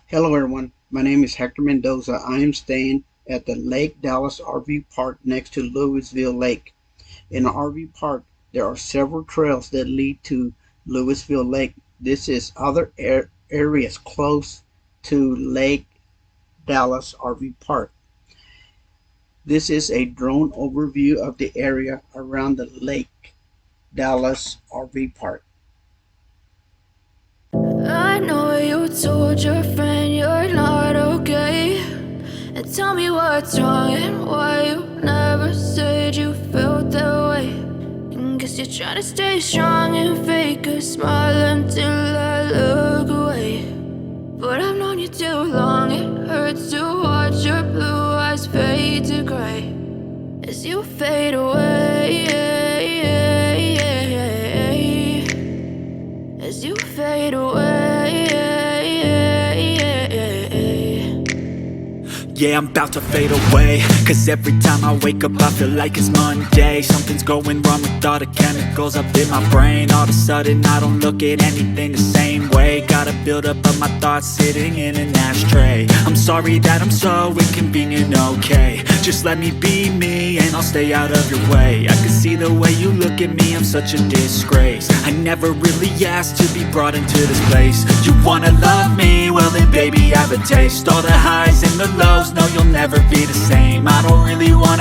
Hello everyone, my name is Hector Mendoza. I am staying at the Lake Dallas RV Park next to Lewisville Lake. In the RV Park, there are several trails that lead to Lewisville Lake. This is other areas close to Lake Dallas RV Park. This is a drone overview of the area around the Lake Dallas RV Park. I know you told your friend you're not okay, and tell me what's wrong and why you never said you felt that way. And guess you're trying to stay strong and fake a smile until I look away. But I've known you too long, it hurts to watch your blue eyes fade to gray as you fade away, as you fade away. Yeah, I'm about to fade away, cause every time I wake up I feel like it's Monday. Something's going wrong with all the chemicals up in my brain. All of a sudden I don't look at anything the same way. Gotta build up of my thoughts sitting in an ashtray. I'm sorry that I'm so inconvenient, okay. Just let me be me and I'll stay out of your way. I can see the way you look at me, I'm such a disgrace. I never really asked to be brought into this place. You wanna love me? Well then baby I have a taste. All the highs and the lows, no you'll never be the same. I don't really wanna